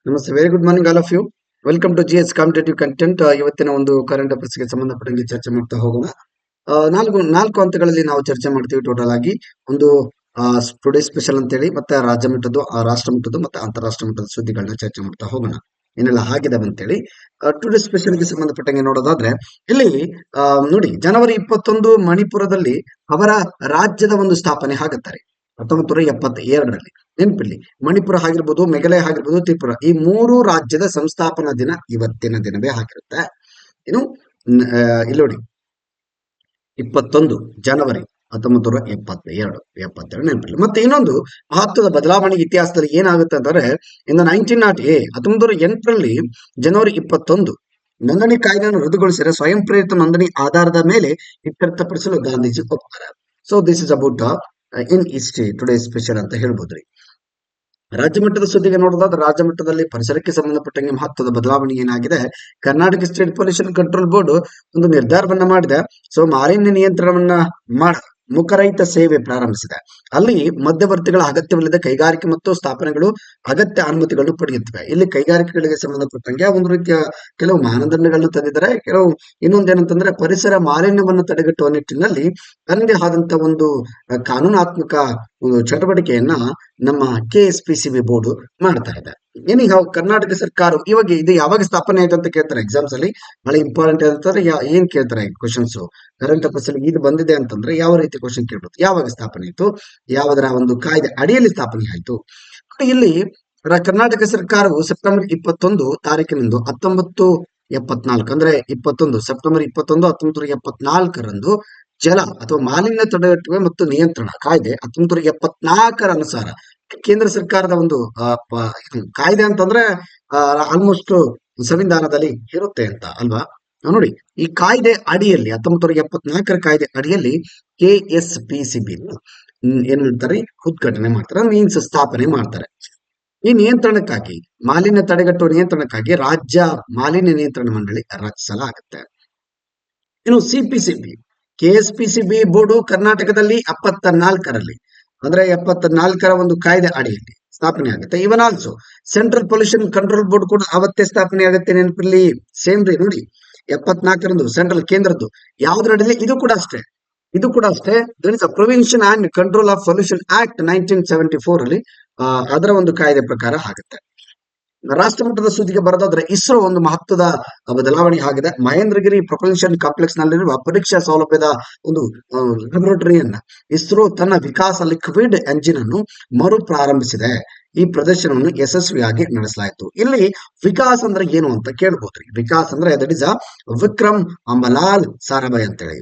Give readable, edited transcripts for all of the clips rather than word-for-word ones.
ನಮಸ್ತೆ, very good morning all of you. Welcome to GS competitive content. ಇವತ್ತಿನ ಒಂದು current ಅಫೇರ್ಸ್ಗೆ ಸಂಬಂಧಪಟ್ಟಂಗೆ ಚರ್ಚೆ ಮಾಡ್ತಾ ಹೋಗೋಣ. ನಾಲ್ಕು ನಾಲ್ಕು ಹಂತಗಳಲ್ಲಿ ನಾವು ಚರ್ಚೆ ಮಾಡ್ತೀವಿ ಟೋಟಲ್ ಆಗಿ. ಒಂದು ಟುಡೇ ಸ್ಪೆಷಲ್ ಅಂತೇಳಿ, ಮತ್ತೆ ರಾಜ್ಯ ಮಟ್ಟದ್ದು, ರಾಷ್ಟ್ರ ಮಟ್ಟದ್ದು, ಮತ್ತೆ ಅಂತಾರಾಷ್ಟ್ರ ಮಟ್ಟದ ಸುದ್ದಿಗಳನ್ನ ಚರ್ಚೆ ಮಾಡ್ತಾ ಹೋಗೋಣ, ಏನೆಲ್ಲ ಆಗಿದಾವೆ ಅಂತೇಳಿ. ಟುಡೇ ಸ್ಪೆಷಲ್ಗೆ ಸಂಬಂಧಪಟ್ಟಂಗೆ ನೋಡೋದಾದ್ರೆ, ಇಲ್ಲಿ ನೋಡಿ, ಜನವರಿ 21 ಮಣಿಪುರದಲ್ಲಿ ಅವರ ರಾಜ್ಯದ ಒಂದು ಸ್ಥಾಪನೆ ಆಗುತ್ತಾರೆ 1972ರಲ್ಲಿ. ನೆನಪಿರ್ಲಿ, ಮಣಿಪುರ ಆಗಿರ್ಬೋದು, ಮೇಘಾಲಯ ಆಗಿರ್ಬೋದು, ತ್ರಿಪುರ, ಈ ಮೂರು ರಾಜ್ಯದ ಸಂಸ್ಥಾಪನಾ ದಿನ ಇವತ್ತಿನ ದಿನವೇ ಆಗಿರುತ್ತೆ. ಇನ್ನು ಇಲ್ಲಿ ನೋಡಿ, 21 ಜನವರಿ 1972 ನೆನಪಿರ್ಲಿ. ಮತ್ತೆ ಇನ್ನೊಂದು ಮಹತ್ವದ ಬದಲಾವಣೆ ಇತಿಹಾಸದಲ್ಲಿ ಏನಾಗುತ್ತೆ ಅಂದರೆ, ಇನ್ನು 1908ರಲ್ಲಿ ಜನವರಿ 21 ನೋಂದಣಿ ಕಾಯ್ದೆಯನ್ನು ರದ್ದುಗೊಳಿಸಿದರೆ ಸ್ವಯಂ ಪ್ರೇರಿತ ನೋಂದಣಿ ಆಧಾರದ ಮೇಲೆ ಇತ್ಯರ್ಥಪಡಿಸಲು ಗಾಂಧೀಜಿ ಒಪ್ತಾರೆ. So this is about in history today special ಅಂತ ಹೇಳ್ಬೋದ್ರಿ. ರಾಜ್ಯ ಮಟ್ಟದ ಸುದ್ದಿಗೆ ನೋಡೋದಾದ್ರೆ, ರಾಜ್ಯ ಮಟ್ಟದಲ್ಲಿ ಪರಿಸರಕ್ಕೆ ಸಂಬಂಧಪಟ್ಟಂಗೆ ಮಹತ್ವದ ಬದಲಾವಣೆ ಏನಾಗಿದೆ, Karnataka state pollution control board ಒಂದು ನಿರ್ಧಾರವನ್ನ ಮಾಡಿದೆ. ಸೊ ಮಾಲಿನ್ಯ ನಿಯಂತ್ರಣವನ್ನ ಮುಖರಹಿತ ಸೇವೆ ಪ್ರಾರಂಭಿಸಿದೆ. ಅಲ್ಲಿ ಮಧ್ಯವರ್ತಿಗಳ ಅಗತ್ಯವಿಲ್ಲದೆ ಕೈಗಾರಿಕೆ ಮತ್ತು ಸ್ಥಾಪನೆಗಳು ಅಗತ್ಯ ಅನುಮತಿಗಳನ್ನು ಪಡೆಯುತ್ತವೆ. ಇಲ್ಲಿ ಕೈಗಾರಿಕೆಗಳಿಗೆ ಸಂಬಂಧಪಟ್ಟಂಗೆ ಒಂದು ರೀತಿಯ ಕೆಲವು ಮಾನದಂಡಗಳನ್ನು ತಂದಿದ್ದಾರೆ. ಕೆಲವು ಇನ್ನೊಂದೇನಂತಂದ್ರೆ, ಪರಿಸರ ಮಾಲಿನ್ಯವನ್ನು ತಡೆಗಟ್ಟುವ ನಿಟ್ಟಿನಲ್ಲಿ ತನ್ನದೇ ಆದಂತ ಒಂದು ಕಾನೂನಾತ್ಮಕ ಒಂದು ಚಟುವಟಿಕೆಯನ್ನ ನಮ್ಮ KSPCB ಬೋರ್ಡ್ ಮಾಡ್ತಾ ಇದೆ. ಏನಿಗೆ ಕರ್ನಾಟಕ ಸರ್ಕಾರ ಇವಾಗ ಇದು ಯಾವಾಗ ಸ್ಥಾಪನೆ ಆಯ್ತು ಅಂತ ಕೇಳ್ತಾರೆ ಎಕ್ಸಾಮ್ಸ್ ಅಲ್ಲಿ. ಬಹಳ ಇಂಪಾರ್ಟೆಂಟ್ ಅಂತಂದ್ರೆ ಏನ್ ಕೇಳ್ತಾರೆ ಕ್ವಶನ್ಸ್ ಕರೆಂಟ್ ಅಫೇರ್ಸ್ ಅಲ್ಲಿ. ಇದು ಬಂದಿದೆ ಅಂತಂದ್ರೆ ಯಾವ ರೀತಿ ಕ್ವಶನ್ ಕೇಳ್ಬೋದು, ಯಾವಾಗ ಸ್ಥಾಪನೆ ಆಯ್ತು, ಯಾವದರ ಒಂದು ಕಾಯ್ದೆ ಅಡಿಯಲ್ಲಿ ಸ್ಥಾಪನೆ ಆಯ್ತು. ಇಲ್ಲಿ ಕರ್ನಾಟಕ ಸರ್ಕಾರವು ಸೆಪ್ಟೆಂಬರ್ 21 ತಾರೀಕಿನಂದು 1974 ಅಂದ್ರೆ 21 ಸೆಪ್ಟೆಂಬರ್ 21 1974ರಂದು ಜಲ ಅಥವಾ ಮಾಲಿನ್ಯ ತಡೆಗಟ್ಟುವೆ ಮತ್ತು ನಿಯಂತ್ರಣ ಕಾಯ್ದೆ 1974 ಅನುಸಾರ ಕೇಂದ್ರ ಸರ್ಕಾರದ ಒಂದು ಕಾಯ್ದೆ ಅಂತಂದ್ರೆ ಆಲ್ಮೋಸ್ಟ್ ಸಂವಿಧಾನದಲ್ಲಿ ಇರುತ್ತೆ ಅಂತ ಅಲ್ವಾ. ನೋಡಿ, ಈ ಕಾಯ್ದೆ ಅಡಿಯಲ್ಲಿ 1974 ಕಾಯ್ದೆ ಅಡಿಯಲ್ಲಿ KSPCB ಏನ್ ಹೇಳ್ತಾರೆ, ಉದ್ಘಾಟನೆ ಮಾಡ್ತಾರೆ, ಮೀನ್ಸ್ ಸ್ಥಾಪನೆ ಮಾಡ್ತಾರೆ. ಈ ನಿಯಂತ್ರಣಕ್ಕಾಗಿ, ಮಾಲಿನ್ಯ ತಡೆಗಟ್ಟುವ ನಿಯಂತ್ರಣಕ್ಕಾಗಿ ರಾಜ್ಯ ಮಾಲಿನ್ಯ ನಿಯಂತ್ರಣ ಮಂಡಳಿ ರಚಿಸಲಾಗುತ್ತೆ. ಇನ್ನು CPCB KSPCB ಬೋರ್ಡು ಕರ್ನಾಟಕದಲ್ಲಿ 74ರಲ್ಲಿ ಅಂದ್ರೆ 74ರ ಒಂದು ಕಾಯ್ದೆ ಅಡಿಯಲ್ಲಿ ಸ್ಥಾಪನೆ ಆಗುತ್ತೆ. Even also central pollution control board ಕೂಡ ಅವತ್ತೇ ಸ್ಥಾಪನೆ ಆಗುತ್ತೆ. ನೆನಪಿರ್ಲಿ, ಸೇಮ್ ರೀ ನೋಡಿ, 74ರಂದು ಸೆಂಟ್ರಲ್ ಕೇಂದ್ರದ್ದು ಯಾವ್ದ್ರ ಅಡಿಯಲ್ಲಿ, ಇದು ಕೂಡ ಅಷ್ಟೇ there is a prevention and control of pollution act 1974 ಅಲ್ಲಿ ಅದರ ಒಂದು ಕಾಯ್ದೆ ಪ್ರಕಾರ ಆಗುತ್ತೆ. ರಾಷ್ಟ್ರ ಮಟ್ಟದ ಸುದ್ದಿಗೆ ಬರೋದಾದ್ರೆ, ಇಸ್ರೋ ಒಂದು ಮಹತ್ವದ ಬದಲಾವಣೆ ಆಗಿದೆ. ಮಹೇಂದ್ರಗಿರಿ ಪ್ರೊಪಲ್ಷನ್ ಕಾಂಪ್ಲೆಕ್ಸ್ ನಲ್ಲಿರುವ ಪರೀಕ್ಷಾ ಸೌಲಭ್ಯದ ಒಂದು ಲ್ಯಾಬೊರೇಟರಿಯನ್ನ ಇಸ್ರೋ ತನ್ನ ವಿಕಾಸ ಲಿಕ್ವಿಡ್ ಎಂಜಿನ್ ಅನ್ನು ಮರು ಪ್ರಾರಂಭಿಸಿದೆ. ಈ ಪ್ರದರ್ಶನವನ್ನು ಯಶಸ್ವಿಯಾಗಿ ನಡೆಸಲಾಯಿತು. ಇಲ್ಲಿ ವಿಕಾಸ್ ಅಂದ್ರೆ ಏನು ಅಂತ ಕೇಳ್ಬೋದ್ರಿ. ವಿಕಾಸ್ ಅಂದ್ರೆ ದಟ್ ಇಸ್ ವಿಕ್ರಮ್ ಅಂಬಲಾಲ್ ಸಾರಾಭಾಯಿ ಅಂತೇಳಿ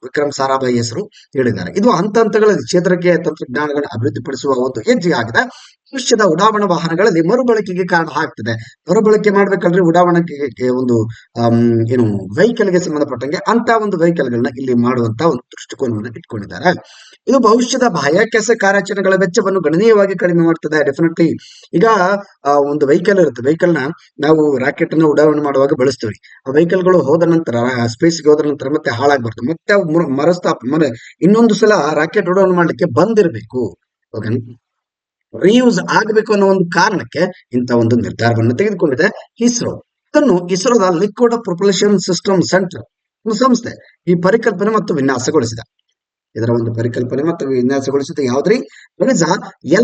ವಿಕ್ರಮ್ ಸಾರಾಭಾಯಿ ಹೆಸರು ಹೇಳಿದ್ದಾರೆ. ಇದು ಹಂತಗಳಲ್ಲಿ ಕ್ಷೇತ್ರಕ್ಕೆ ತಂತ್ರಜ್ಞಾನಗಳನ್ನು ಅಭಿವೃದ್ಧಿಪಡಿಸುವ ಒಂದು ಹೆಜ್ಜೆ ಆಗಿದೆ. ಭವಿಷ್ಯದ ಉಡಾವಣಾ ವಾಹನಗಳಲ್ಲಿ ಮರುಬಳಕೆಗೆ ಕಾರಣ ಆಗ್ತದೆ. ಮರುಬಳಕೆ ಮಾಡ್ಬೇಕಲ್ರಿ ಉಡಾವಣೆಗೆ ಒಂದು ಏನು ವೆಹಿಕಲ್ಗೆ ಸಂಬಂಧಪಟ್ಟಂಗೆ ಅಂತ ಒಂದು ವೆಹಿಕಲ್ಗಳನ್ನ ಇಲ್ಲಿ ಮಾಡುವಂತ ಒಂದು ದೃಷ್ಟಿಕೋನವನ್ನು ಇಟ್ಕೊಂಡಿದ್ದಾರೆ. ಇದು ಭವಿಷ್ಯದ ಬಾಹ್ಯಾಕಾಶ ಕಾರ್ಯಾಚರಣೆಗಳ ವೆಚ್ಚವನ್ನು ಗಣನೀಯವಾಗಿ ಕಡಿಮೆ ಮಾಡ್ತದೆ. ಡೆಫಿನೆಟ್ಲಿ ಈಗ ಒಂದು ವೆಹಿಕಲ್ ಇರುತ್ತೆ, ವೆಹಿಕಲ್ ನ ನಾವು ರಾಕೆಟ್ ಅನ್ನ ಉಡಾವಣೆ ಮಾಡುವಾಗ ಬಳಸ್ತೀವಿ. ಆ ವೆಹಿಕಲ್ಗಳು ಹೋದ ನಂತರ ಸ್ಪೇಸ್ಗೆ ಹೋದ ನಂತರ ಮತ್ತೆ ಹಾಳಾಗ್ಬಾರ್ದು, ಮತ್ತೆ ಇನ್ನೊಂದು ಸಲ ರಾಕೆಟ್ ಉಡಾವಣೆ ಮಾಡ್ಲಿಕ್ಕೆ ಬಂದಿರಬೇಕು, ರೀಯೂಸ್ ಆಗಬೇಕು ಅನ್ನೋ ಒಂದು ಕಾರಣಕ್ಕೆ ಇಂಥ ಒಂದು ನಿರ್ಧಾರವನ್ನು ತೆಗೆದುಕೊಂಡಿದೆ ಇಸ್ರೋ. ಇದನ್ನು ಇಸ್ರೋದ ಲಿಕ್ವಿಡ್ ಪ್ರೊಪಲ್ಷನ್ ಸಿಸ್ಟಮ್ ಸೆಂಟರ್ ಸಂಸ್ಥೆ ಈ ಪರಿಕಲ್ಪನೆ ಮತ್ತು ವಿನ್ಯಾಸಗೊಳಿಸಿದೆ. ಇದರ ಒಂದು ಪರಿಕಲ್ಪನೆ ಮತ್ತು ವಿನ್ಯಾಸಗೊಳಿಸಿದ ಯಾವ್ದ್ರಿ,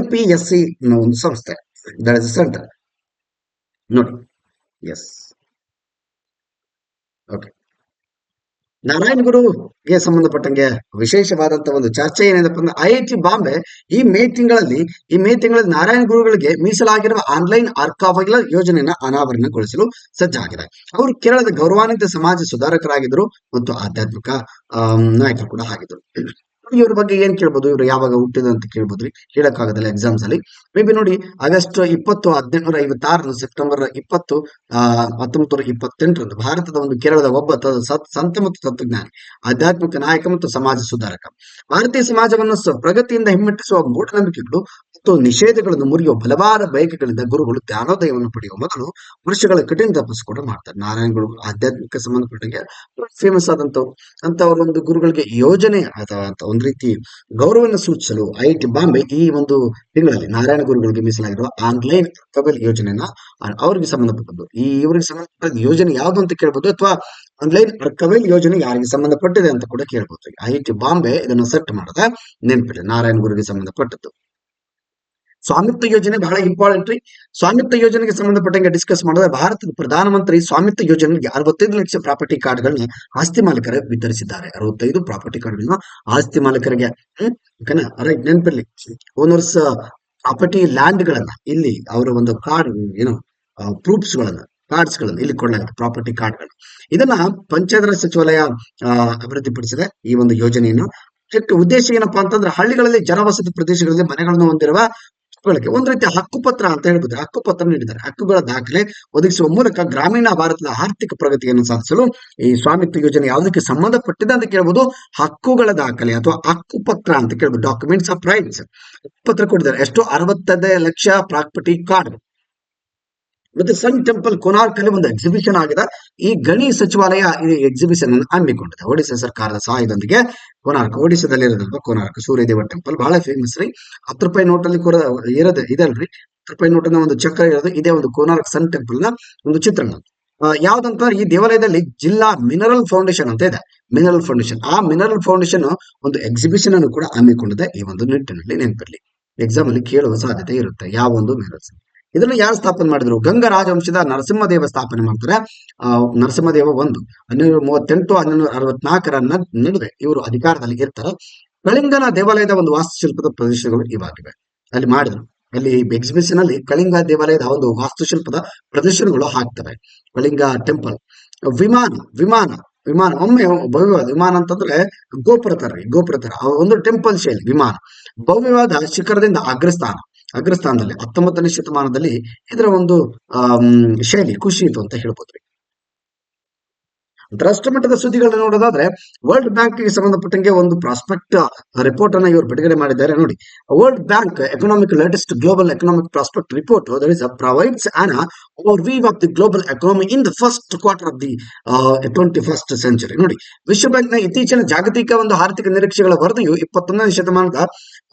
LPSC ಅನ್ನೋ ಒಂದು ಸಂಸ್ಥೆ, ದಟ್ ಇಸ್ ಸೆಂಟರ್ ನೋಡಿ. Yes, okay. ನಾರಾಯಣ್ ಗುರುಗೆ ಸಂಬಂಧಪಟ್ಟಂಗೆ ವಿಶೇಷವಾದಂತಹ ಒಂದು ಚರ್ಚೆ ಏನಿದೆಪ್ಪ ಅಂದ್ರೆ, IIT ಬಾಂಬೆ ಈ ಮೇ ತಿಂಗಳಲ್ಲಿ ನಾರಾಯಣ್ ಗುರುಗಳಿಗೆ ಮೀಸಲಾಗಿರುವ ಆನ್ಲೈನ್ ಆರ್ಕಾವೈಲ್ ಯೋಜನೆಯನ್ನ ಅನಾವರಣಗೊಳಿಸಲು ಸಜ್ಜಾಗಿದೆ. ಅವರು ಕೇರಳದ ಗೌರವಾನ್ವಿತ ಸಮಾಜ ಸುಧಾರಕರಾಗಿದ್ದರು ಮತ್ತು ಆಧ್ಯಾತ್ಮಿಕ ನಾಯಕರು ಕೂಡ ಆಗಿದ್ರು. ಇವ್ರ ಬಗ್ಗೆ ಏನ್ ಕೇಳ್ಬೋದು, ಇವ್ರು ಯಾವಾಗ ಹುಟ್ಟಿದ್ರು ಅಂತ ಕೇಳ್ಬೋದ್ರಿ, ಹೇಳಕ್ಕಾಗದಲ್ಲ ಎಕ್ಸಾಮ್ಸ್ ಅಲ್ಲಿ. ಮೇ ಬಿ ನೋಡಿ, ಆಗಸ್ಟ್ 20 1856 ಸೆಪ್ಟೆಂಬರ್ 20 1928 ಭಾರತದ ಒಂದು ಕೇರಳದ ಒಬ್ಬ ಸಂತ ಮತ್ತು ತತ್ವಜ್ಞಾನಿ, ಆಧ್ಯಾತ್ಮಿಕ ನಾಯಕ ಮತ್ತು ಸಮಾಜ ಸುಧಾರಕ. ಭಾರತೀಯ ಸಮಾಜವನ್ನು ಪ್ರಗತಿಯಿಂದ ಹಿಮ್ಮೆಟ್ಟಿಸುವ ಮೂಢನಂಬಿಕೆಗಳು ಮತ್ತು ನಿಷೇಧಗಳನ್ನು ಮುರಿಯುವ ಬಲವಾದ ಬಯಕೆಗಳಿಂದ ಗುರುಗಳು ಜ್ಞಾನೋದಯವನ್ನು ಪಡೆಯುವ ಮೊದಲು ವರ್ಷಗಳ ಕಠಿಣ ತಪಸ್ಸು ಕೂಡ ಮಾಡ್ತಾರೆ. ನಾರಾಯಣಗಳು ಆಧ್ಯಾತ್ಮಿಕ ಸಂಬಂಧಪಟ್ಟಂಗೆ ಫೇಮಸ್ ಆದಂತವ್ರು. ಅಂತವ್ರ ಒಂದು ಗುರುಗಳಿಗೆ ಯೋಜನೆ ಅಥವಾ ಒಂದು ಒಂದು ರೀತಿ ಗೌರವವನ್ನು ಸೂಚಿಸಲು ಐಐಟಿ ಬಾಂಬೆ ಈ ಒಂದು ತಿಂಗಳಲ್ಲಿ ನಾರಾಯಣ ಗುರುಗಳಿಗೆ ಮೀಸಲಾಗಿರುವ ಆನ್ಲೈನ್ ಅರ್ಕವೆಲ್ ಯೋಜನೆಯನ್ನ ಅವರಿಗೆ ಸಂಬಂಧಪಟ್ಟದ್ದು. ಇವರಿಗೆ ಸಂಬಂಧಪಟ್ಟ ಯೋಜನೆ ಯಾವುದು ಅಂತ ಕೇಳ್ಬೋದು, ಅಥವಾ ಆನ್ಲೈನ್ ಅರ್ಕವೆಲ್ ಯೋಜನೆ ಯಾರಿಗೆ ಸಂಬಂಧಪಟ್ಟಿದೆ ಅಂತ ಕೂಡ ಕೇಳ್ಬೋದು. ಐಐಟಿ ಬಾಂಬೆ ಇದನ್ನು ಸೆಟ್ ಮಾಡದ ನೆನಪಿದೆ, ನಾರಾಯಣ ಗುರುಗೆ ಸಂಬಂಧಪಟ್ಟದ್ದು. ಸ್ವಾಮಿತ್ವ ಯೋಜನೆ ಬಹಳ ಇಂಪಾರ್ಟೆಂಟ್ ರೀ. ಸ್ವಾಮಿತ್ವ ಯೋಜನೆಗೆ ಸಂಬಂಧಪಟ್ಟಂಗೆ ಡಿಸ್ಕಸ್ ಮಾಡಿದ್ರೆ ಭಾರತದ ಪ್ರಧಾನಮಂತ್ರಿ ಸ್ವಾಮಿತ್ವ ಯೋಜನೆಗೆ 65 ಲಕ್ಷ ಪ್ರಾಪರ್ಟಿ ಕಾರ್ಡ್ಗಳನ್ನ ಆಸ್ತಿ ಮಾಲೀಕರಿಗೆ ವಿತರಿಸಿದ್ದಾರೆ. 65 ಪ್ರಾಪರ್ಟಿ ಕಾರ್ಡ್ಗಳನ್ನ ಆಸ್ತಿ ಮಾಲೀಕರಿಗೆ. ಓಕೆನಾ, ರೈಟ್, ನೆನಪಿರ್ಲಿ. ಓನರ್ಸ್ ಪ್ರಾಪರ್ಟಿ ಲ್ಯಾಂಡ್ ಗಳನ್ನ ಇಲ್ಲಿ ಅವರ ಒಂದು ಕಾರ್ಡ್ ಏನು ಪ್ರೂಫ್ಸ್ ಗಳನ್ನ ಕಾರ್ಡ್ಸ್ ಗಳನ್ನ ಇಲ್ಲಿ ಕೊಡಲಾಗಿದೆ, ಪ್ರಾಪರ್ಟಿ ಕಾರ್ಡ್ಗಳನ್ನ. ಇದನ್ನ ಪಂಚಾಯತ್ ರಾಜ್ ಸಚಿವಾಲಯ ಅಭಿವೃದ್ಧಿಪಡಿಸಿದೆ ಈ ಒಂದು ಯೋಜನೆಯನ್ನು. ಉದ್ದೇಶ ಏನಪ್ಪಾ ಅಂತಂದ್ರೆ ಹಳ್ಳಿಗಳಲ್ಲಿ ಜನವಸತಿ ಪ್ರದೇಶಗಳಲ್ಲಿ ಮನೆಗಳನ್ನು ಹೊಂದಿರುವ ಒಂದು ರೀತಿಯ ಹಕ್ಕುಪತ್ರ ಅಂತ ಹೇಳ್ಬೋದು. ಹಕ್ಕುಪತ್ರ ನೀಡಿದ್ದಾರೆ. ಹಕ್ಕುಗಳ ದಾಖಲೆ ಒದಗಿಸುವ ಮೂಲಕ ಗ್ರಾಮೀಣ ಭಾರತದ ಆರ್ಥಿಕ ಪ್ರಗತಿಯನ್ನು ಸಾಧಿಸಲು ಈ ಸ್ವಾಮಿತ್ವ ಯೋಜನೆ ಯಾವುದಕ್ಕೆ ಸಂಬಂಧಪಟ್ಟಿದೆ ಅಂತ ಕೇಳ್ಬೋದು. ಹಕ್ಕುಗಳ ದಾಖಲೆ ಅಥವಾ ಹಕ್ಕುಪತ್ರ ಅಂತ ಕೇಳ್ಬೋದು, ಡಾಕ್ಯುಮೆಂಟ್ಸ್ ಆಫ್ ರೈಟ್ಸ್. ಪತ್ರ ಕೊಟ್ಟಿದ್ದಾರೆ. ಎಷ್ಟು? 65 ಲಕ್ಷ ಪ್ರಾಪರ್ಟಿ ಕಾರ್ಡ್. ಮತ್ತೆ ಸನ್ ಟೆಂಪಲ್ ಕೋನಾರ್ಕ್ ಅಲ್ಲಿ ಒಂದು ಎಕ್ಸಿಬಿಷನ್ ಆಗಿದೆ. ಈ ಗಣಿ ಸಚಿವಾಲಯ ಈ ಎಕ್ಸಿಬಿಷನ್ ಅನ್ನು ಹಮ್ಮಿಕೊಂಡಿದೆ ಒಡಿಶಾ ಸರ್ಕಾರದ ಸಹಾಯದೊಂದಿಗೆ. ಕೋನಾರ್ಕ್, ಒಡಿಶಾದಲ್ಲಿರೋದಲ್ವಾ ಕೋನಾರ್ಕ್ ಸೂರ್ಯದೇವ ಟೆಂಪಲ್, ಬಹಳ ಫೇಮಸ್ ರೀ. 10 ರೂಪಾಯಿ ನೋಟಲ್ಲಿ ಕೂಡ ಇರೋದು ಇದಲ್ರಿ, 10 ರೂಪಾಯಿ ನೋಟಿನ ಒಂದು ಚಕ್ರ ಇರೋದು ಇದೇ ಒಂದು ಕೋನಾರ್ಕ್ ಸನ್ ಟೆಂಪಲ್ ನ ಒಂದು ಚಿತ್ರಣ. ಯಾವ್ದಂತಂದ್ರೆ ಈ ದೇವಾಲಯದಲ್ಲಿ ಜಿಲ್ಲಾ ಮಿನರಲ್ ಫೌಂಡೇಶನ್ ಅಂತ ಇದೆ, ಮಿನರಲ್ ಫೌಂಡೇಶನ್. ಆ ಮಿನರಲ್ ಫೌಂಡೇಶನ್ ಒಂದು ಎಕ್ಸಿಬಿಷನ್ ಅನ್ನು ಕೂಡ ಹಮ್ಮಿಕೊಂಡಿದೆ. ಈ ಒಂದು ನಿಟ್ಟಿನಲ್ಲಿ ನೆನಪಿರಲಿ, ಎಕ್ಸಾಮ್ ಅಲ್ಲಿ ಕೇಳುವ ಸಾಧ್ಯತೆ ಇರುತ್ತೆ ಯಾವ ಒಂದು ಮಿನರಲ್ಸ್. ಇದನ್ನು ಯಾರು ಸ್ಥಾಪನೆ ಮಾಡಿದ್ರು? ಗಂಗ ರಾಜವಂಶದ ನರಸಿಂಹದೇವ ಸ್ಥಾಪನೆ ಮಾಡ್ತಾರೆ. ನರಸಿಂಹದೇವ 1238 1264 ನಡುವೆ ಇವರು ಅಧಿಕಾರದಲ್ಲಿ ಇರ್ತಾರೆ. ಕಳಿಂಗನ ದೇವಾಲಯದ ಒಂದು ವಾಸ್ತುಶಿಲ್ಪದ ಪ್ರದರ್ಶನಗಳು ಇವಾಗಿವೆ. ಅಲ್ಲಿ ಮಾಡಿದ್ರು, ಅಲ್ಲಿ ಎಕ್ಸಿಬಿಷನ್ ಅಲ್ಲಿ ಕಳಿಂಗ ದೇವಾಲಯದ ಒಂದು ವಾಸ್ತುಶಿಲ್ಪದ ಪ್ರದರ್ಶನಗಳು ಹಾಕ್ತವೆ. ಕಳಿಂಗ ಟೆಂಪಲ್. ವಿಮಾನ ವಿಮಾನ ವಿಮಾನ ಒಮ್ಮೆ ಭವ್ಯವಾದ ವಿಮಾನ ಅಂತಂದ್ರೆ ಗೋಪುರ ತರ, ಗೋಪುರ ತರ ಒಂದು ಟೆಂಪಲ್ ಶೈಲಿ ವಿಮಾನ. ಭವ್ಯವಾದ ಶಿಖರದಿಂದ ಅಗ್ರಸ್ಥಾನದಲ್ಲಿ 19ನೇ ಶತಮಾನದಲ್ಲಿ ಇದರ ಒಂದು ಶೈಲಿ ಖುಷಿ ಇತ್ತು ಅಂತ ಹೇಳ್ಬೋದ್ರಿ. ರಾಷ್ಟ್ರಮಟ್ಟದ ಸುದ್ದಿಗಳನ್ನ ನೋಡೋದಾದ್ರೆ ವರ್ಲ್ಡ್ ಬ್ಯಾಂಕ್ ಗೆ ಸಂಬಂಧಪಟ್ಟಂಗೆ ಒಂದು ಪ್ರಾಸ್ಪೆಕ್ಟ್ ರಿಪೋರ್ಟ್ ಅನ್ನ ಇವರು ಬಿಡುಗಡೆ ಮಾಡಿದ್ದಾರೆ. ನೋಡಿ, world bank economic latest global economic prospect report provides on overview of the global economy in the first quarter of the 21st century. ನೋಡಿ, ವಿಶ್ವ ಬ್ಯಾಂಕ್ ನ ಇತ್ತೀಚಿನ ಜಾಗತಿಕ ಒಂದು ಆರ್ಥಿಕ ನಿರೀಕ್ಷೆಗಳ ವರದಿಯು 21ನೇ ಶತಮಾನದ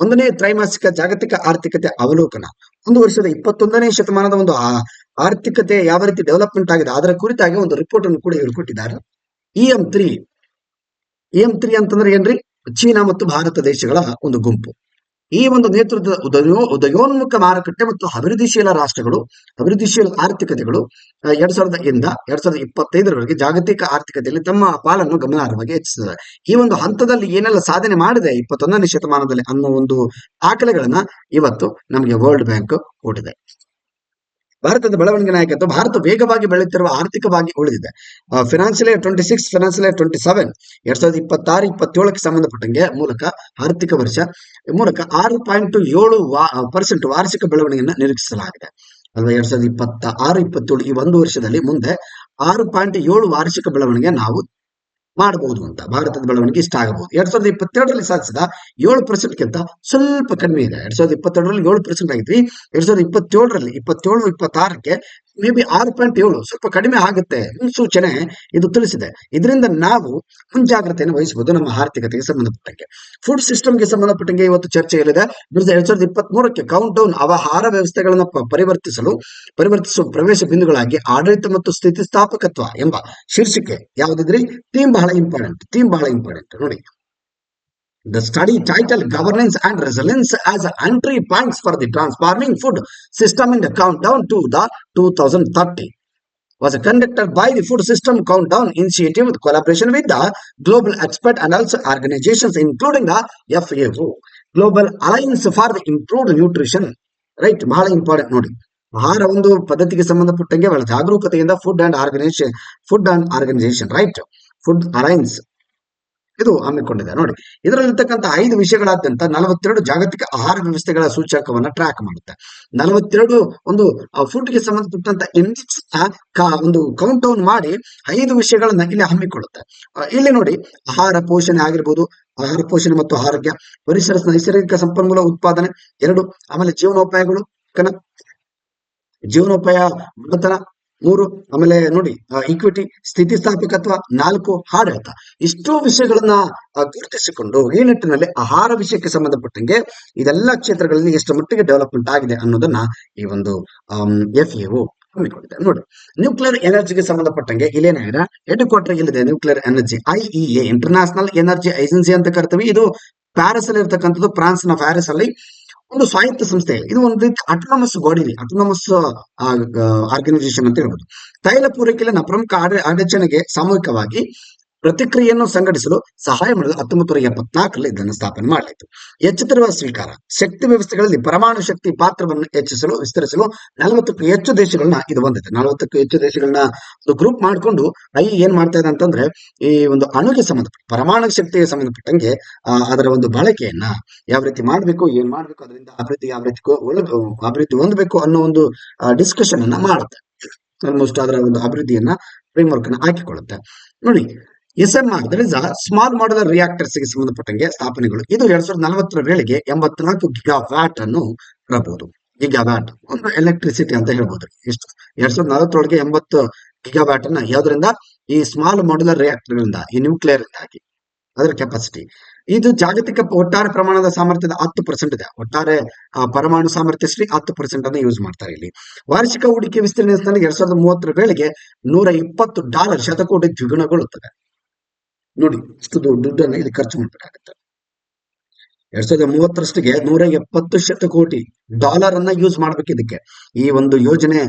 1ನೇ ತ್ರೈಮಾಸಿಕ ಜಾಗತಿಕ ಆರ್ಥಿಕತೆ ಅವಲೋಕನ, ಒಂದು ವರ್ಷದ 21ನೇ ಶತಮಾನದ ಒಂದು ಆರ್ಥಿಕತೆ ಯಾವ ರೀತಿ ಡೆವಲಪ್ಮೆಂಟ್ ಆಗಿದೆ ಅದರ ಕುರಿತಾಗಿ ಒಂದು ರಿಪೋರ್ಟ್ ಅನ್ನು ಕೂಡ ಇವರು ಕೊಟ್ಟಿದ್ದಾರೆ. EM3 ಅಂತಂದ್ರೆ ಏನ್ರಿ? ಚೀನಾ ಮತ್ತು ಭಾರತ ದೇಶಗಳ ಒಂದು ಗುಂಪು. ಈ ಒಂದು ನೇತೃತ್ವದ ಉದಯೋನ್ಮುಖ ಮಾರುಕಟ್ಟೆ ಮತ್ತು ಅಭಿವೃದ್ಧಿಶೀಲ ರಾಷ್ಟ್ರಗಳು, ಅಭಿವೃದ್ಧಿಶೀಲ ಆರ್ಥಿಕತೆಗಳು 2000ರಿಂದ 2025ರವರೆಗೆ ಜಾಗತಿಕ ಆರ್ಥಿಕತೆಯಲ್ಲಿ ತಮ್ಮ ಪಾಲನ್ನು ಗಮನಾರ್ಹವಾಗಿ ಹೆಚ್ಚಿಸಿದೆ. ಈ ಒಂದು ಹಂತದಲ್ಲಿ ಏನೆಲ್ಲ ಸಾಧನೆ ಮಾಡಿದೆ 21ನೇ ಶತಮಾನದಲ್ಲಿ ಅನ್ನೋ ಒಂದು ದಾಖಲೆಗಳನ್ನ ಇವತ್ತು ನಮಗೆ ವರ್ಲ್ಡ್ ಬ್ಯಾಂಕ್ ಕೊಟ್ಟಿದೆ. ಭಾರತದ ಬೆಳವಣಿಗೆ ನಾಯಕತ್ವ. ಭಾರತ ವೇಗವಾಗಿ ಬೆಳೆಯುತ್ತಿರುವ ಆರ್ಥಿಕವಾಗಿ ಉಳಿದಿದೆ. ಫಿನಾನ್ಷಿಯಲ್ ಇಯರ್ 26 ಫಿನಾನ್ಷಿಯಲ್ ಇಯರ್ 27 2026-27ಕ್ಕೆ ಸಂಬಂಧಪಟ್ಟಂಗೆ ಮೂಲಕ ಆರ್ಥಿಕ ವರ್ಷ ಮೂಲಕ 6.7% ವಾರ್ಷಿಕ ಬೆಳವಣಿಗೆಯನ್ನು ನಿರೀಕ್ಷಿಸಲಾಗಿದೆ ಅಲ್ವಾ. 2026-27 ಈ ಒಂದು ವರ್ಷದಲ್ಲಿ ಮುಂದೆ 6.7 ವಾರ್ಷಿಕ ಬೆಳವಣಿಗೆ ನಾವು ಮಾಡಬಹುದು ಅಂತ. ಭಾರತದ ಬೆಳವಣಿಗೆ ಇಷ್ಟ ಆಗಬಹುದು. 2022ರಲ್ಲಿ ಸಾಧಿಸಿದ 7%ಗಿಂತ ಸ್ವಲ್ಪ ಕಡಿಮೆ ಇದೆ. 2022ರಲ್ಲಿ 7% ಆಗಿದ್ವಿ. 2027ರಲ್ಲಿ 27-26ಕ್ಕೆ ಮೇ ಬಿ 6.7 ಸ್ವಲ್ಪ ಕಡಿಮೆ ಆಗುತ್ತೆ ಮುನ್ಸೂಚನೆ ಇದು ತಿಳಿಸಿದೆ. ಇದರಿಂದ ನಾವು ಮುಂಜಾಗ್ರತೆಯನ್ನು ವಹಿಸಬಹುದು ನಮ್ಮ ಆರ್ಥಿಕತೆಗೆ ಸಂಬಂಧಪಟ್ಟಂಗೆ. ಫುಡ್ ಸಿಸ್ಟಮ್ಗೆ ಸಂಬಂಧಪಟ್ಟಂಗೆ ಇವತ್ತು ಚರ್ಚೆಯಲ್ಲಿದೆ. 2023ಕ್ಕೆ ಕೌಂಟ್ ಡೌನ್ ಆಹಾರ ವ್ಯವಸ್ಥೆಗಳನ್ನು ಪರಿವರ್ತಿಸುವ ಪ್ರವೇಶ ಬಿಂದುಗಳಾಗಿ ಆಡಳಿತ ಮತ್ತು ಸ್ಥಿತಿಸ್ಥಾಪಕತ್ವ ಎಂಬ ಶೀರ್ಷಿಕೆ ಯಾವುದಿದ್ರಿ? ಥೀಮ್ ಬಹಳ ಇಂಪಾರ್ಟೆಂಟ್ ನೋಡಿ. The study title Governance and Resilience as Entry Points for the Transforming Food System in the Countdown to the 2030 was conducted by the Food System Countdown Initiative with collaboration with the global expert and also organizations including the FAO, Global Alliance for the Improved Nutrition. Right, ಬಹಳ important ನೋಡಿ. ಆಹಾರ ಒಂದು ಪದ್ಧತಿಗೆ ಸಂಬಂಧಪಟ್ಟಂಗೆ ಬಹಳ ಜಾಗರೂಕತೆಯಿಂದ food and organisation right, food alliance ಇದು ಹಮ್ಮಿಕೊಂಡಿದೆ. ನೋಡಿ, ಇದರಲ್ಲಿರ್ತಕ್ಕಂಥ 5 ವಿಷಯಗಳಾದ್ಯಂತ 42 ಜಾಗತಿಕ ಆಹಾರ ವ್ಯವಸ್ಥೆಗಳ ಸೂಚಕವನ್ನ ಟ್ರ್ಯಾಕ್ ಮಾಡುತ್ತೆ. 42 ಒಂದು ಫುಡ್ಗೆ ಸಂಬಂಧಪಟ್ಟಂತ ಇಂಡೆಕ್ಸ್ ಒಂದು ಕೌಂಟ್ ಡೌನ್ ಮಾಡಿ 5 ವಿಷಯಗಳನ್ನ ಇಲ್ಲಿ ಹಮ್ಮಿಕೊಳ್ಳುತ್ತೆ. ಇಲ್ಲಿ ನೋಡಿ, ಆಹಾರ ಪೋಷಣೆ ಆಗಿರ್ಬೋದು, ಆಹಾರ ಪೋಷಣೆ ಮತ್ತು ಆರೋಗ್ಯ, ಪರಿಸರ ನೈಸರ್ಗಿಕ ಸಂಪನ್ಮೂಲ ಉತ್ಪಾದನೆ 2, ಆಮೇಲೆ ಜೀವನೋಪಾಯಗಳು, ಜೀವನೋಪಾಯ ಬಡತನ, 3 ಆಮೇಲೆ ನೋಡಿ ಈಕ್ವಿಟಿ ಸ್ಥಿತಿಸ್ಥಾಪಕತ್ವ 4 ಆಡಳಿತ. ಇಷ್ಟು ವಿಷಯಗಳನ್ನ ಗುರುತಿಸಿಕೊಂಡು ಈ ನಿಟ್ಟಿನಲ್ಲಿ ಆಹಾರ ವಿಷಯಕ್ಕೆ ಸಂಬಂಧಪಟ್ಟಂಗೆ ಇದೆಲ್ಲ ಕ್ಷೇತ್ರಗಳಲ್ಲಿ ಎಷ್ಟು ಮಟ್ಟಿಗೆ ಡೆವಲಪ್ಮೆಂಟ್ ಆಗಿದೆ ಅನ್ನೋದನ್ನ ಈ ಒಂದು FAO ಹಮ್ಮಿಕೊಂಡಿದೆ. ನೋಡಿ, ನ್ಯೂಕ್ಲಿಯರ್ ಎನರ್ಜಿಗೆ ಸಂಬಂಧಪಟ್ಟಂಗೆ ಇಲ್ಲೇನಾಗಿದೆ, ಹೆಡ್ ಕ್ವಾರ್ಟರ್ ಇಲ್ಲಿದೆ nuclear energy. IEA international energy agency ಅಂತ ಕರಿತೀವಿ. ಇದು ಪ್ಯಾರಿಸ್ ಅಲ್ಲಿ ಇರ್ತಕ್ಕಂಥದ್ದು, ಫ್ರಾನ್ಸ್ ನ ಪ್ಯಾರಿಸ್ ಅಲ್ಲಿ ಒಂದು ಸ್ವಾಯತ್ತ ಸಂಸ್ಥೆ. ಇದು ಒಂದು ಅಟೋನಮಸ್ ಬಾಡಿ, ಅಟೋನಮಸ್ ಆರ್ಗನೈಸೇಷನ್ ಅಂತ ಹೇಳ್ಬೋದು. ತೈಲ ಪೂರೈಕೆಯಲ್ಲಿನ ಪ್ರಮುಖ ಅಡಚಣೆಗೆ ಸಾಮೂಹಿಕವಾಗಿ ಪ್ರತಿಕ್ರಿಯೆಯನ್ನು ಸಂಘಟಿಸಲು ಸಹಾಯ ಮಾಡಲು 1974ರಲ್ಲಿ ಇದನ್ನು ಸ್ಥಾಪನೆ ಮಾಡಲಾಯಿತು. ಹೆಚ್ಚುತ್ತಿರುವ ಸ್ವೀಕಾರ ಶಕ್ತಿ ವ್ಯವಸ್ಥೆಗಳಲ್ಲಿ ಪರಮಾಣು ಶಕ್ತಿ ಪಾತ್ರವನ್ನು ವಿಸ್ತರಿಸಲು 40ಕ್ಕೂ ಹೆಚ್ಚು ದೇಶಗಳನ್ನ ಇದು ಹೊಂದಿದೆ. 40ಕ್ಕೂ ಹೆಚ್ಚು ದೇಶಗಳನ್ನ ಗ್ರೂಪ್ ಮಾಡಿಕೊಂಡು ಏನ್ ಮಾಡ್ತಾ ಇದೆ ಅಂತಂದ್ರೆ, ಈ ಒಂದು ಅಣುಗೆ ಸಂಬಂಧಪಟ್ಟ ಪರಮಾಣು ಶಕ್ತಿಗೆ ಸಂಬಂಧಪಟ್ಟಂಗೆ ಅದರ ಒಂದು ಬಳಕೆಯನ್ನ ಯಾವ ರೀತಿ ಮಾಡ್ಬೇಕು, ಏನ್ ಮಾಡ್ಬೇಕು, ಅದರಿಂದ ಅಭಿವೃದ್ಧಿ ಹೊಂದಬೇಕು ಅನ್ನೋ ಒಂದು ಡಿಸ್ಕಷನ್ ಅನ್ನ ಮಾಡುತ್ತೆ. ಆಲ್ಮೋಸ್ಟ್ ಅದರ ಒಂದು ಅಭಿವೃದ್ಧಿಯನ್ನ ಫ್ರೇಮ್ವರ್ಕ್ ಅನ್ನ ಹಾಕಿಕೊಳ್ಳುತ್ತೆ. ನೋಡಿ, SMR that is small modular reactors ಗೆ ಸಂಬಂಧಪಟ್ಟಂಗೆ ಸ್ಥಾಪನೆಗಳು. ಇದು 2040ರ ವೇಳೆಗೆ 84 ಗಿಗಾವ್ಯಾಟ್ ಅನ್ನು ತರಬಹುದು. ಗಿಗಾವ್ಯಾಟ್ ಒಂದು ಎಲೆಕ್ಟ್ರಿಸಿಟಿ ಅಂತ ಹೇಳ್ಬೋದು. ಎಷ್ಟು 2040ರೊಳಗೆ 80 ಗಿಗಾವ್ಯಾಟ್ ಅನ್ನ ಯಾವ್ದ್ರಿಂದ, ಈ ಸ್ಮಾಲ್ ಮಾಡ್ಯುಲರ್ ರಿಯಾಕ್ಟರ್ ಗಳಿಂದ, ಈ ನ್ಯೂಕ್ಲಿಯರ್ ಇಂದಾಗಿ ಅದರ ಕೆಪಾಸಿಟಿ. ಇದು ಜಾಗತಿಕ ಒಟ್ಟಾರೆ ಪ್ರಮಾಣದ ಸಾಮರ್ಥ್ಯದ 10% ಇದೆ. ಒಟ್ಟಾರೆ ಪರಮಾಣು ಸಾಮರ್ಥ್ಯಶ್ರೀ 10% ಅನ್ನು ಯೂಸ್ ಮಾಡ್ತಾರೆ ಇಲ್ಲಿ. ವಾರ್ಷಿಕ ಹೂಡಿಕೆ ವಿಸ್ತೀರ್ಣಿಸಿದಲ್ಲಿ 2030ರ ವೇಳೆಗೆ $120 ಶತಕೋಟಿ ದ್ವಿಗುಣಗೊಳ್ಳುತ್ತದೆ. ನೋಡಿ, ಇಷ್ಟು ದುಡ್ಡನ್ನ ಇಲ್ಲಿ ಖರ್ಚು ಮಾಡ್ಬೇಕಾಗುತ್ತೆ. 2030ರಷ್ಟಿಗೆ $170 ಶತಕೋಟಿ ಅನ್ನ ಯೂಸ್ ಮಾಡ್ಬೇಕು ಇದಕ್ಕೆ, ಈ ಒಂದು ಯೋಜನೆ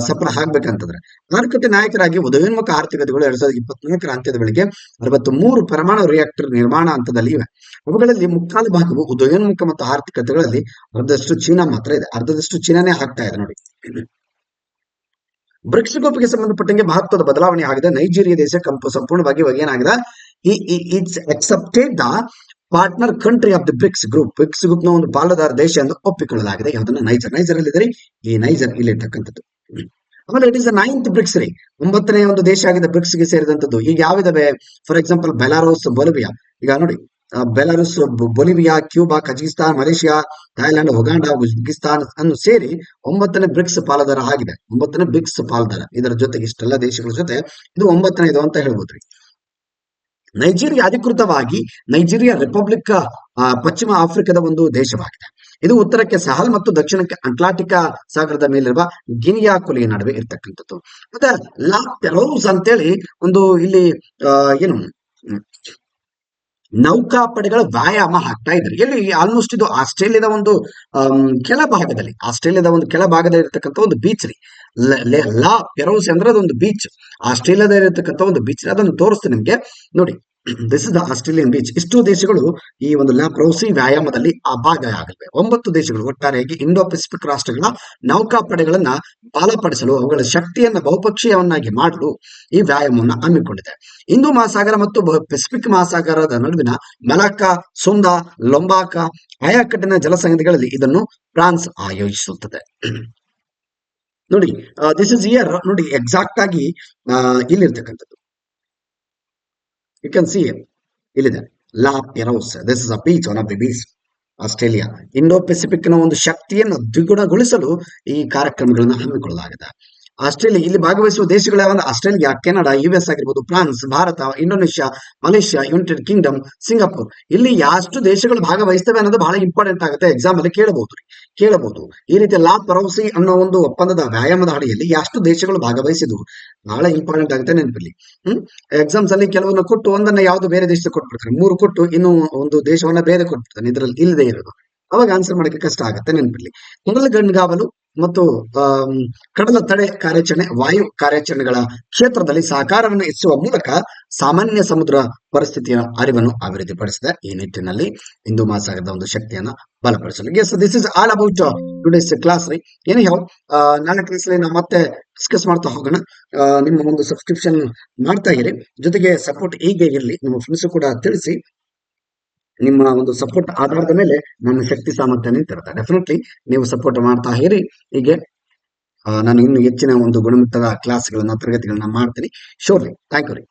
ಸಫಲ ಆಗ್ಬೇಕಂತಂದ್ರೆ. ಆರ್ಥಿಕತೆ ನಾಯಕರಾಗಿ ಉದಯೋನ್ಮುಖ ಆರ್ಥಿಕತೆಗಳು 2024ರ ಅಂತ್ಯದ ವೇಳೆಗೆ 63 ಪರಮಾಣು ರಿಯಾಕ್ಟರ್ ನಿರ್ಮಾಣ ಹಂತದಲ್ಲಿ ಇವೆ. ಅವುಗಳಲ್ಲಿ ಮುಕ್ಕಾಲು ಭಾಗವು ಉದಯೋನ್ಮುಖ ಮತ್ತು ಆರ್ಥಿಕತೆಗಳಲ್ಲಿ ಅರ್ಧದಷ್ಟು ಚೀನಾ ಮಾತ್ರ ಇದೆ. ಅರ್ಧದಷ್ಟು ಚೀನಾನೇ ಆಗ್ತಾ ಇದೆ. ನೋಡಿ, ಬ್ರಿಕ್ಸ್ ಗ್ರೂಪ್ಗೆ ಸಂಬಂಧಪಟ್ಟಂಗೆ ಮಹತ್ವದ ಬದಲಾವಣೆ ಆಗಿದೆ. ನೈಜೀರಿಯಾ ದೇಶ ಸಂಪೂರ್ಣವಾಗಿ ಏನಾಗಿದೆ, it's accepted the partner country of the BRICS group. BRICS group ನ ಒಂದು ಪಾಲುದಾರ ದೇಶ ಎಂದು ಒಪ್ಪಿಕೊಳ್ಳಲಾಗಿದೆ. ಯಾವುದನ್ನ ನೈಜರ್ ಅಲ್ಲಿ ಇದ್ರಿ, ಈ ನೈಜರ್ ಇಲ್ಲಿ ಇರ್ತಕ್ಕಂಥದ್ದು. ಆಮೇಲೆ ಇಟ್ ಇಸ್ 9th ಬ್ರಿಕ್ಸ್ ರೀ, 9ನೇ ಒಂದು ದೇಶ ಆಗಿದೆ ಬ್ರಿಕ್ಸ್ ಗೆ ಸೇರಿದಂತದ್ದು. ಈಗ ಯಾವಿದಾವೆ, ಫಾರ್ ಎಕ್ಸಾಂಪಲ್ ಬೆಲಾರೋಸ್, ಬೊಲಿವಿಯಾ. ಈಗ ನೋಡಿ, Belarus, Bolivia, Cuba, Kazakhstan, Malaysia, Thailand, Uganda, Uzbekistan ಅನ್ನು ಸೇರಿ 9ನೇ ಬ್ರಿಕ್ಸ್ ಪಾಲುದಾರ ಆಗಿದೆ. 9ನೇ ಬ್ರಿಕ್ಸ್ ಪಾಲುದಾರ. ಇದರ ಜೊತೆಗೆ ಇಷ್ಟೆಲ್ಲ ದೇಶಗಳ ಜೊತೆ ಇದು 9ನೇದು ಅಂತ ಹೇಳ್ಬೋದ್ರಿ. ನೈಜೀರಿಯಾ ಅಧಿಕೃತವಾಗಿ ನೈಜೀರಿಯಾ ರಿಪಬ್ಲಿಕ್ ಪಶ್ಚಿಮ ಆಫ್ರಿಕಾದ ಒಂದು ದೇಶವಾಗಿದೆ. ಇದು ಉತ್ತರಕ್ಕೆ ಸಹಲ್ ಮತ್ತು ದಕ್ಷಿಣಕ್ಕೆ ಅಟ್ಲಾಂಟಿಕ್ ಸಾಗರದ ಮೇಲಿರುವ ಗಿನಿಯಾ ಕೊಲ್ಲಿಯ ನಡುವೆ ಇರ್ತಕ್ಕಂಥದ್ದು. ಮತ್ತೆ ಲಾ ಪೆರೌಸ್ ಅಂತೇಳಿ ಒಂದು ಇಲ್ಲಿ ಏನು ನೌಕಾಪಡೆಗಳ ವ್ಯಾಯಾಮ ಆಗ್ತಾ ಇದ್ದಾರೆ. ಎಲ್ಲಿ ಆಲ್ಮೋಸ್ಟ್ ಇದು ಆಸ್ಟ್ರೇಲಿಯಾದ ಒಂದು ಕೆಳಭಾಗದಲ್ಲಿ ಇರತಕ್ಕಂಥ ಒಂದು ಬೀಚ್ ರೀ. ಲಾ ಪೆರೌಸ್ ಅಂದ್ರೆ ಅದೊಂದು ಬೀಚ್, ಆಸ್ಟ್ರೇಲಿಯಾದ ಇರತಕ್ಕಂಥ ಒಂದು ಬೀಚ್. ಅದನ್ನು ತೋರಿಸ್ತೀನಿ ನಿಮ್ಗೆ. ನೋಡಿ, this is the Australian beach. ಇಷ್ಟು ದೇಶಗಳು ಈ ಒಂದು ಲಾ ಪೆರೌಸಿ ವ್ಯಾಯಾಮದಲ್ಲಿ ಭಾಗ ಆಗಲಿವೆ. 9 ದೇಶಗಳು ಒಟ್ಟಾರೆಯಾಗಿ ಇಂಡೋ ಪೆಸಿಫಿಕ್ ರಾಷ್ಟ್ರಗಳ ನೌಕಾಪಡೆಗಳನ್ನ ಬಲಪಡಿಸಲು, ಅವುಗಳ ಶಕ್ತಿಯನ್ನ ಬಹುಪಕ್ಷೀಯವನ್ನಾಗಿ ಮಾಡಲು ಈ ವ್ಯಾಯಾಮವನ್ನು ಹಮ್ಮಿಕೊಂಡಿದೆ. ಹಿಂದೂ ಮಹಾಸಾಗರ ಮತ್ತು ಪೆಸಿಫಿಕ್ ಮಹಾಸಾಗರದ ನಡುವಿನ ಮಲಕ್ಕಾ, ಸುಂದಾ, ಲೊಂಬಾಕ ಆಯಾಕಟ್ಟಿನ ಜಲಸಂಧಿಗಳಲ್ಲಿ ಇದನ್ನು ಫ್ರಾನ್ಸ್ ಆಯೋಜಿಸುತ್ತದೆ. ನೋಡಿ, ದಿಸ್ ಇಸ್ ಇಯರ್. ನೋಡಿ, ಎಕ್ಸಾಕ್ಟ್ ಆಗಿ ಇಲ್ಲಿರ್ತಕ್ಕಂಥದ್ದು ಯು ಕ್ಯಾನ್ ಸಿ ಇಲ್ಲಿದೆ, La Perouse. This is a beach, one of the beach, Australia. Indo Pacific ನ ಒಂದು ಶಕ್ತಿಯನ್ನು ದ್ವಿಗುಣಗೊಳಿಸಲು ಈ ಕಾರ್ಯಕ್ರಮಗಳನ್ನು ಹಮ್ಮಿಕೊಳ್ಳಲಾಗಿದೆ. ಆಸ್ಟ್ರೇಲಿಯಾ ಇಲ್ಲಿ ಭಾಗವಹಿಸುವ ದೇಶಗಳು ಯಾವಂದ್ರೆ ಆಸ್ಟ್ರೇಲಿಯಾ, ಕೆನಡಾ, US ಆಗಿರ್ಬೋದು, France, Bharat, Indonesia, Malaysia, United Kingdom, Singapore. ಇಲ್ಲಿ ಎಷ್ಟು ದೇಶಗಳು ಭಾಗವಹಿಸ್ತವೆ ಅನ್ನೋದು ಬಹಳ ಇಂಪಾರ್ಟೆಂಟ್ ಆಗುತ್ತೆ. ಎಕ್ಸಾಮ್ ಅಲ್ಲಿ ಕೇಳಬಹುದು. ಈ ರೀತಿ ಲಾ ಪೆರೌಸಿ ಅನ್ನೋ ಒಂದು ಒಪ್ಪಂದದ ವ್ಯಾಯಾಮದ ಅಡಿಯಲ್ಲಿ ಎಷ್ಟು ದೇಶಗಳು ಭಾಗವಹಿಸಿದ್ವು ಬಹಳ ಇಂಪಾರ್ಟೆಂಟ್ ಆಗುತ್ತೆ, ನೆನಪಿಲ್ಲಿ. ಎಕ್ಸಾಮ್ಸ್ ಅಲ್ಲಿ ಕೆಲವನ್ನ ಕೊಟ್ಟು ಒಂದನ್ನ ಯಾವ್ದು ಬೇರೆ ದೇಶಕ್ಕೆ ಕೊಟ್ಬಿಡ್ತಾರೆ, 3 ಕೊಟ್ಟು ಇನ್ನು ಒಂದು ದೇಶವನ್ನ ಬೇರೆ ಕೊಟ್ಬಿಡ್ತಾನೆ, ಇದರಲ್ಲಿ ಇಲ್ಲದೆ ಇರೋದು. ಅವಾಗ ಆನ್ಸರ್ ಮಾಡಕ್ಕೆ ಕಷ್ಟ ಆಗುತ್ತೆ, ನೆನಪಿಲ್ಲಿ. ಕಡಲ ಕಣ್ಗಾವಲು ಮತ್ತು ಕಡಲ ತಡೆ ಕಾರ್ಯಾಚರಣೆ, ವಾಯು ಕಾರ್ಯಾಚರಣೆಗಳ ಕ್ಷೇತ್ರದಲ್ಲಿ ಸಹಕಾರವನ್ನು ಹೆಚ್ಚಿಸುವ ಮೂಲಕ ಸಾಮಾನ್ಯ ಸಮುದ್ರ ಪರಿಸ್ಥಿತಿಯ ಅರಿವನ್ನು ಅಭಿವೃದ್ಧಿಪಡಿಸಿದೆ. ಈ ನಿಟ್ಟಿನಲ್ಲಿ ಹಿಂದೂ ಮಹಾಸಾಗರದ ಒಂದು ಶಕ್ತಿಯನ್ನ ಬಲಪಡಿಸಲು. Yes, this is all about today's class ರೀ. ಏನಿಯಾವ್ ನಾಳೆ ಕ್ಲಾಸಲ್ಲಿ ನಾವು ಮತ್ತೆ ಡಿಸ್ಕಸ್ ಮಾಡ್ತಾ ಹೋಗೋಣ. ನಿಮ್ಮ ಒಂದು ಸಬ್ಸ್ಕ್ರಿಪ್ಷನ್ ಮಾಡ್ತಾ ಇರಿ, ಜೊತೆಗೆ ಸಪೋರ್ಟ್ ಹೀಗೆ ಇರಲಿ. ನಿಮ್ಮ ಫ್ರೆಂಡ್ಸ್ ಕೂಡ ತಿಳಿಸಿ. ನಿಮ್ಮ ಒಂದು ಸಪೋರ್ಟ್ ಆಧಾರದ ಮೇಲೆ ನನ್ನ ಶಕ್ತಿ ಸಾಮರ್ಥ್ಯ ನಿಂತಿರುತ್ತೆ. ಡೆಫಿನೆಟ್ಲಿ ನೀವು ಸಪೋರ್ಟ್ ಮಾಡ್ತಾ ಇರಿ. ಹೀಗೆ ನಾನು ಇನ್ನು ಹೆಚ್ಚಿನ ಒಂದು ಗುಣಮಟ್ಟದ ಕ್ಲಾಸ್ಗಳನ್ನ, ತರಗತಿಗಳನ್ನ ಮಾಡ್ತೀನಿ. ಶೋರ್ಲಿ. ಥ್ಯಾಂಕ್ ಯು ರೀ.